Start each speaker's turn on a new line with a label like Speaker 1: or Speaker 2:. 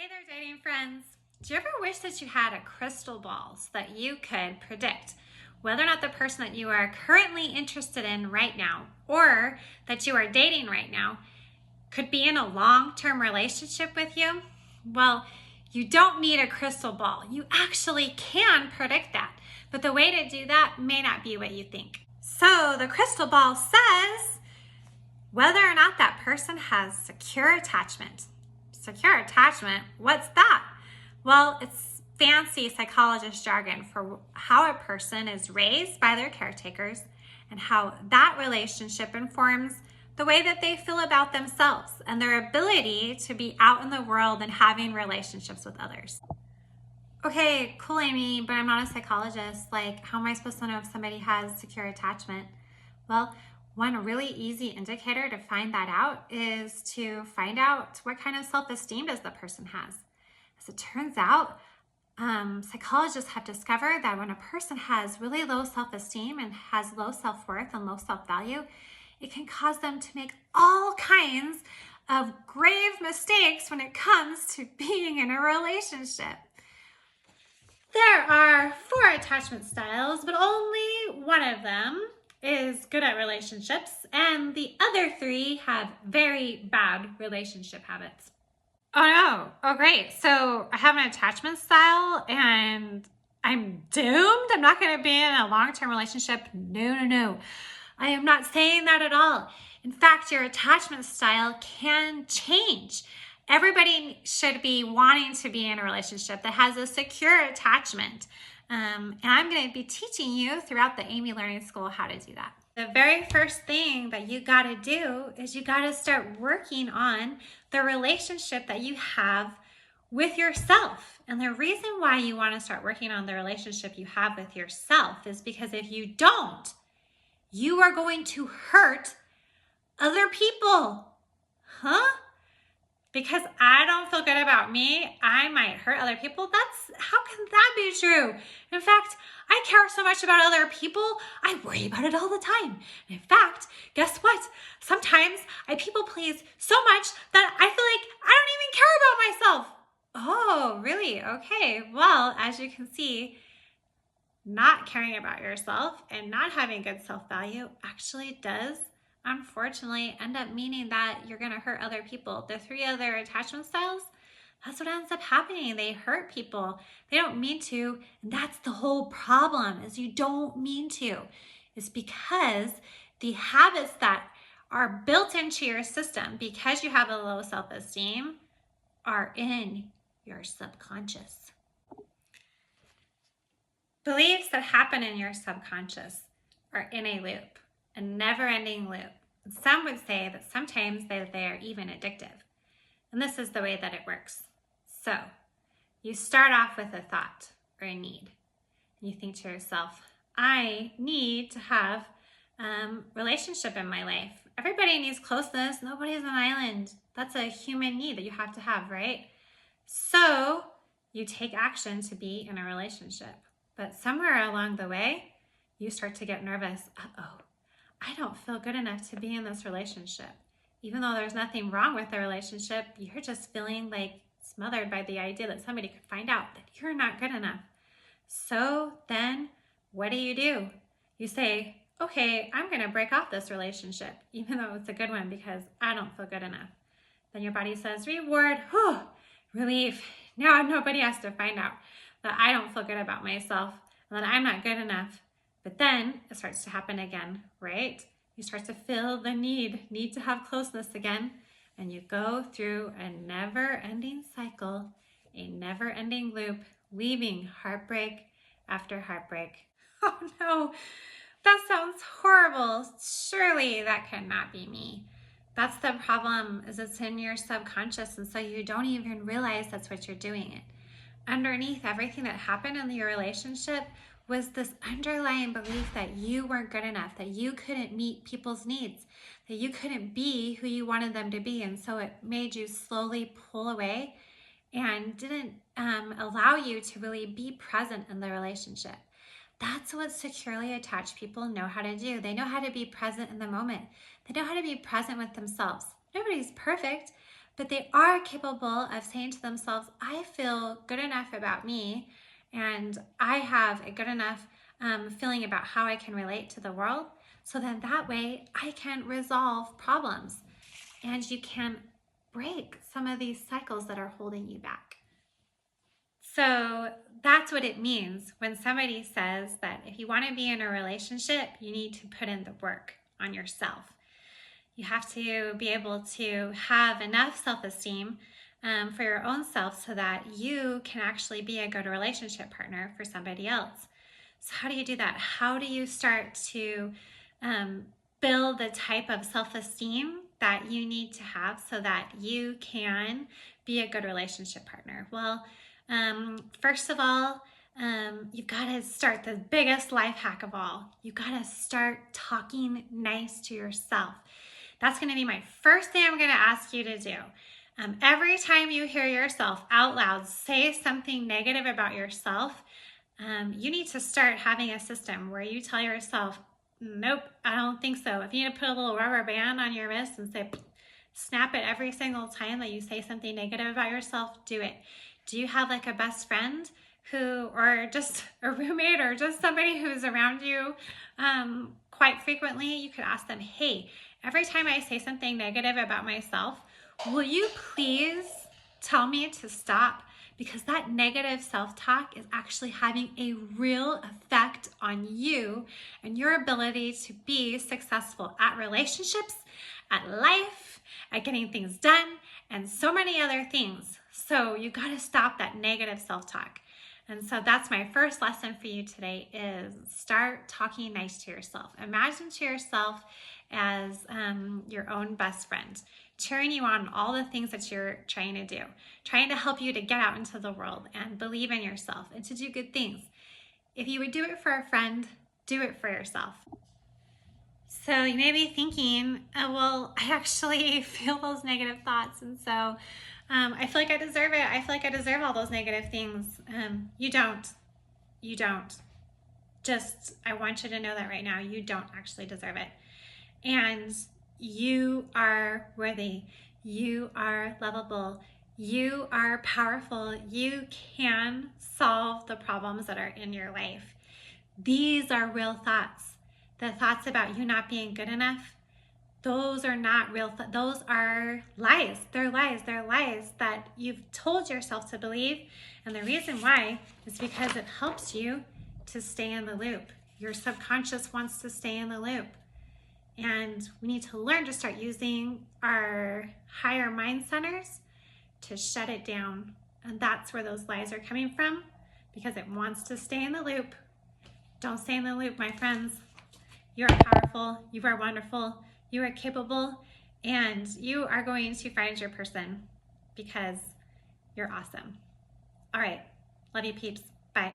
Speaker 1: Hey there, dating friends. Do you ever wish that you had a crystal ball so that you could predict whether or not the person that you are currently interested in right now or that you are dating right now could be in a long-term relationship with you? Well, you don't need a crystal ball. You actually can predict that. But the way to do that may not be what you think. So the crystal ball says whether or not that person has secure attachment. Secure attachment, what's that? Well, it's fancy psychologist jargon for how a person is raised by their caretakers and how that relationship informs the way that they feel about themselves and their ability to be out in the world and having relationships with others. Okay, cool, Amy, but I'm not a psychologist. Like, how am I supposed to know if somebody has secure attachment? Well, one really easy indicator to find that out is to find out what kind of self-esteem does the person has. As it turns out, psychologists have discovered that when a person has really low self-esteem and has low self-worth and low self-value, it can cause them to make all kinds of grave mistakes when it comes to being in a relationship. There are 4 attachment styles, but only one of them is good at relationships, and the other 3 have very bad relationship habits. Oh no, oh great, so I have an attachment style and I'm doomed? I'm not gonna be in a long-term relationship? No. I am not saying that at all. In fact, your attachment style can change. Everybody should be wanting to be in a relationship that has a secure attachment. And I'm going to be teaching you throughout the Amy Learning School how to do that. The very first thing that you got to do is you got to start working on the relationship that you have with yourself. And the reason why you want to start working on the relationship you have with yourself is because if you don't, you are going to hurt other people. Huh? Because I don't feel good about me, I might hurt other people. How can that be true? In fact, I care so much about other people, I worry about it all the time. And in fact, guess what? Sometimes I people please so much that I feel like I don't even care about myself. Oh, really? Okay. Well, as you can see, not caring about yourself and not having good self-value actually does unfortunately end up meaning that you're going to hurt other people. The 3 other attachment styles, that's what ends up happening. They hurt people. They don't mean to. And that's the whole problem, is you don't mean to. It's because the habits that are built into your system because you have a low self-esteem are in your subconscious. Beliefs that happen in your subconscious are in a loop. A never-ending loop. Some would say that sometimes they are even addictive. And this is the way that it works. So, you start off with a thought or a need. And you think to yourself, I need to have a relationship in my life. Everybody needs closeness. Nobody's an island. That's a human need that you have to have, right? So, you take action to be in a relationship. But somewhere along the way, you start to get nervous. Uh-oh. I don't feel good enough to be in this relationship. Even though there's nothing wrong with the relationship, you're just feeling like smothered by the idea that somebody could find out that you're not good enough. So then what do? You say, okay, I'm going to break off this relationship, even though it's a good one because I don't feel good enough. Then your body says, reward, relief. Now nobody has to find out that I don't feel good about myself and that I'm not good enough. But then it starts to happen again, right? You start to feel the need to have closeness again, and you go through a never-ending cycle, a never-ending loop, leaving heartbreak after heartbreak. Oh no, that sounds horrible. Surely that cannot be me. That's the problem, is it's in your subconscious, and so you don't even realize that's what you're doing it. Underneath everything that happened in your relationship was this underlying belief that you weren't good enough, that you couldn't meet people's needs, that you couldn't be who you wanted them to be. And so it made you slowly pull away and didn't allow you to really be present in the relationship. That's what securely attached people know how to do. They know how to be present in the moment. They know how to be present with themselves. Nobody's perfect, but they are capable of saying to themselves, I feel good enough about me, and I have a good enough feeling about how I can relate to the world. So then that way I can resolve problems and you can break some of these cycles that are holding you back. So that's what it means when somebody says that if you want to be in a relationship, you need to put in the work on yourself. You have to be able to have enough self-esteem for your own self so that you can actually be a good relationship partner for somebody else. So how do you do that? How do you start to build the type of self-esteem that you need to have so that you can be a good relationship partner? Well, first of all, you've got to start the biggest life hack of all. You've got to start talking nice to yourself. That's going to be my first thing I'm going to ask you to do. Every time you hear yourself out loud say something negative about yourself, you need to start having a system where you tell yourself, nope, I don't think so. If you need to put a little rubber band on your wrist and say, snap it every single time that you say something negative about yourself, do it. Do you have like a best friend or just a roommate or just somebody who's around you quite frequently? You could ask them, hey, every time I say something negative about myself, will you please tell me to stop? Because that negative self-talk is actually having a real effect on you and your ability to be successful at relationships, at life, at getting things done, and so many other things. So you got to stop that negative self-talk. And so that's my first lesson for you today is start talking nice to yourself. Imagine to yourself as your own best friend, cheering you on all the things that you're trying to do, trying to help you to get out into the world and believe in yourself and to do good things. If you would do it for a friend, do it for yourself. So you may be thinking, oh, well, I actually feel those negative thoughts, and so I feel like I deserve it. I feel like I deserve all those negative things. You don't. You don't. Just, I want you to know that right now, you don't actually deserve it. And you are worthy. You are lovable. You are powerful. You can solve the problems that are in your life. These are real thoughts. The thoughts about you not being good enough, those are not real. Those are lies. They're lies. They're lies that you've told yourself to believe. And the reason why is because it helps you to stay in the loop. Your subconscious wants to stay in the loop. And we need to learn to start using our higher mind centers to shut it down. And that's where those lies are coming from, because it wants to stay in the loop. Don't stay in the loop, my friends. You are powerful. You are wonderful. You are capable. And you are going to find your person because you're awesome. All right. Love you, peeps.